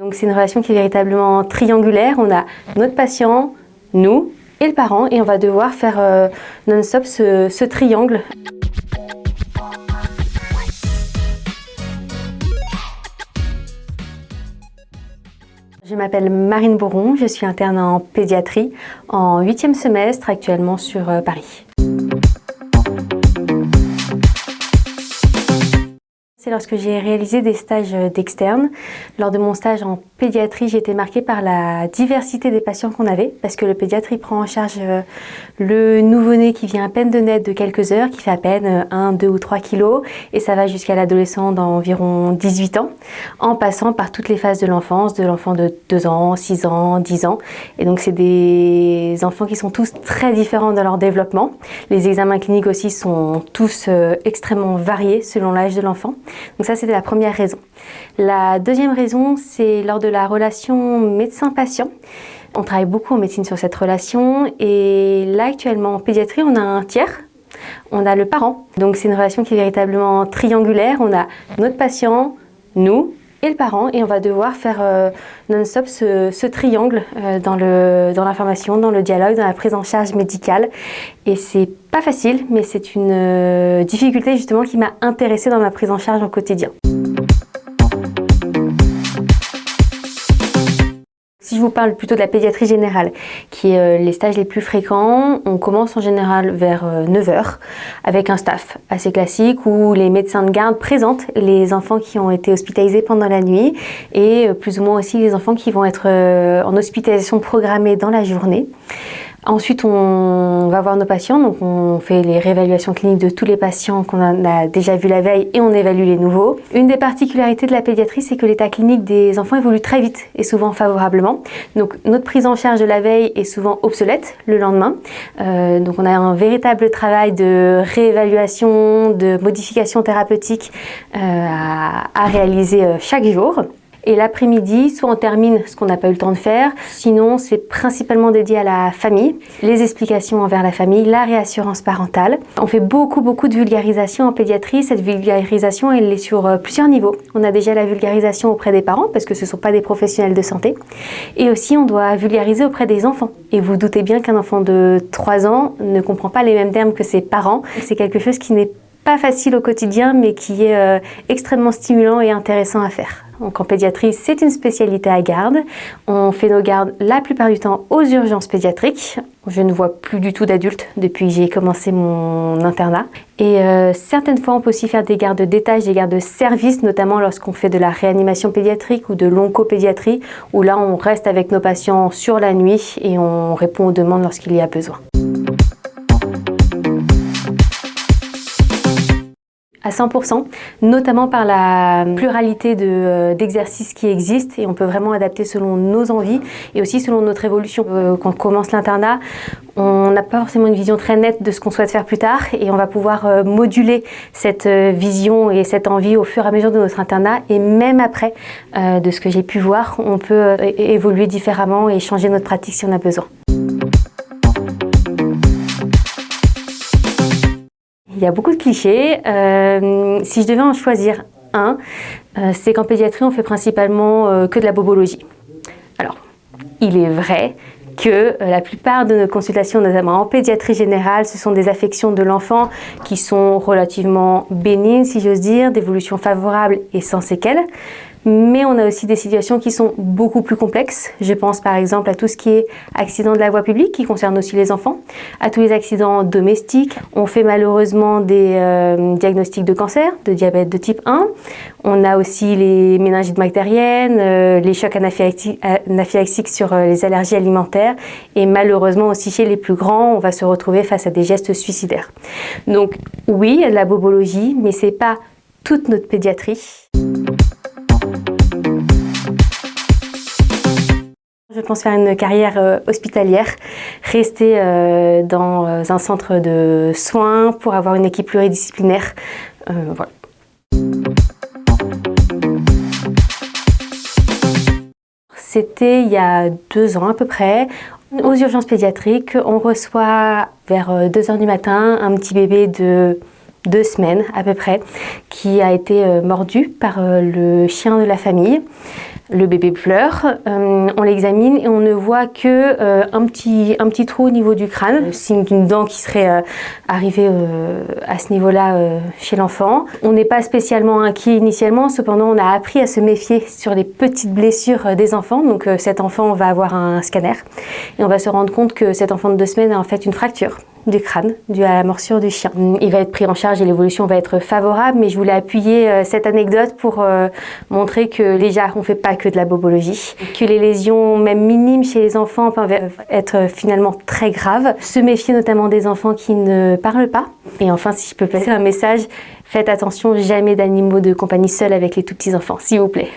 Donc c'est une relation qui est véritablement triangulaire. On a notre patient, nous et le parent, et on va devoir faire non-stop ce triangle. Je m'appelle Marine Bourron, je suis interne en pédiatrie en 8e semestre actuellement sur Paris. C'est lorsque j'ai réalisé des stages d'externe. Lors de mon stage en pédiatrie, j'ai été marquée par la diversité des patients qu'on avait, parce que le pédiatre il prend en charge le nouveau-né qui vient à peine de naître de quelques heures, qui fait à peine 1, 2 ou 3 kilos, et ça va jusqu'à l'adolescent d'environ 18 ans, en passant par toutes les phases de l'enfance, de l'enfant de 2 ans, 6 ans, 10 ans. Et donc c'est des enfants qui sont tous très différents dans leur développement. Les examens cliniques aussi sont tous extrêmement variés selon l'âge de l'enfant. Donc ça, c'était la première raison. La deuxième raison, c'est lors de la relation médecin-patient. On travaille beaucoup en médecine sur cette relation et là, actuellement, en pédiatrie, on a un tiers, on a le parent. Donc c'est une relation qui est véritablement triangulaire. On a notre patient, nous et le parent et on va devoir faire non-stop ce triangle dans l'information, dans le dialogue, dans la prise en charge médicale. Et c'est pas facile, mais c'est une difficulté justement qui m'a intéressée dans ma prise en charge au quotidien. Si je vous parle plutôt de la pédiatrie générale, qui est les stages les plus fréquents, on commence en général vers 9h avec un staff assez classique où les médecins de garde présentent les enfants qui ont été hospitalisés pendant la nuit et plus ou moins aussi les enfants qui vont être en hospitalisation programmée dans la journée. Ensuite, on va voir nos patients, donc on fait les réévaluations cliniques de tous les patients qu'on a déjà vus la veille et on évalue les nouveaux. Une des particularités de la pédiatrie, c'est que l'état clinique des enfants évolue très vite et souvent favorablement. Donc notre prise en charge de la veille est souvent obsolète le lendemain. Donc on a un véritable travail de réévaluation, de modification thérapeutique à réaliser chaque jour. Et l'après-midi, soit on termine ce qu'on n'a pas eu le temps de faire, sinon c'est principalement dédié à la famille, les explications envers la famille, la réassurance parentale. On fait beaucoup de vulgarisation en pédiatrie. Cette vulgarisation, elle est sur plusieurs niveaux. On a déjà la vulgarisation auprès des parents, parce que ce ne sont pas des professionnels de santé. Et aussi, on doit vulgariser auprès des enfants. Et vous doutez bien qu'un enfant de 3 ans ne comprend pas les mêmes termes que ses parents. C'est quelque chose qui n'est pas facile au quotidien, mais qui est extrêmement stimulant et intéressant à faire. Donc en pédiatrie, c'est une spécialité à garde. On fait nos gardes la plupart du temps aux urgences pédiatriques. Je ne vois plus du tout d'adultes depuis que j'ai commencé mon internat. Et certaines fois, on peut aussi faire des gardes d'étage, des gardes de service, notamment lorsqu'on fait de la réanimation pédiatrique ou de l'oncopédiatrie, où là, on reste avec nos patients sur la nuit et on répond aux demandes lorsqu'il y a besoin. À 100%, notamment par la pluralité d'exercices qui existent et on peut vraiment adapter selon nos envies et aussi selon notre évolution. Quand on commence l'internat, on n'a pas forcément une vision très nette de ce qu'on souhaite faire plus tard et on va pouvoir moduler cette vision et cette envie au fur et à mesure de notre internat et même après, de ce que j'ai pu voir, on peut évoluer différemment et changer notre pratique si on a besoin. Il y a beaucoup de clichés. Si je devais en choisir un, c'est qu'en pédiatrie, on fait principalement que de la bobologie. Alors, il est vrai que la plupart de nos consultations, notamment en pédiatrie générale, ce sont des affections de l'enfant qui sont relativement bénignes, si j'ose dire, d'évolution favorable et sans séquelles. Mais on a aussi des situations qui sont beaucoup plus complexes. Je pense par exemple à tout ce qui est accident de la voie publique, qui concerne aussi les enfants, à tous les accidents domestiques. On fait malheureusement des diagnostics de cancer, de diabète de type 1. On a aussi les méningites bactériennes, les chocs anaphylaxiques sur les allergies alimentaires. Et malheureusement aussi chez les plus grands, on va se retrouver face à des gestes suicidaires. Donc oui, il y a de la bobologie, mais c'est pas toute notre pédiatrie. Je pense faire une carrière hospitalière, rester dans un centre de soins pour avoir une équipe pluridisciplinaire. Voilà. C'était il y a 2 ans à peu près. Aux urgences pédiatriques, on reçoit vers 2h du matin un petit bébé de 2 semaines à peu près qui a été mordu par le chien de la famille. Le bébé pleure, on l'examine et on ne voit que un petit trou au niveau du crâne, signe d'une dent qui serait arrivée à ce niveau-là chez l'enfant. On n'est pas spécialement inquiet initialement, cependant on a appris à se méfier sur les petites blessures des enfants. Donc cet enfant va avoir un scanner et on va se rendre compte que cet enfant de 2 semaines a en fait une fracture du crâne due à la morsure du chien. Il va être pris en charge et l'évolution va être favorable, mais je voulais appuyer cette anecdote pour montrer que déjà on ne fait pas que de la bobologie, que les lésions même minimes chez les enfants peuvent être finalement très graves, se méfier notamment des enfants qui ne parlent pas. Et enfin, si je peux passer un message, faites attention, jamais d'animaux de compagnie seuls avec les tout petits enfants, s'il vous plaît.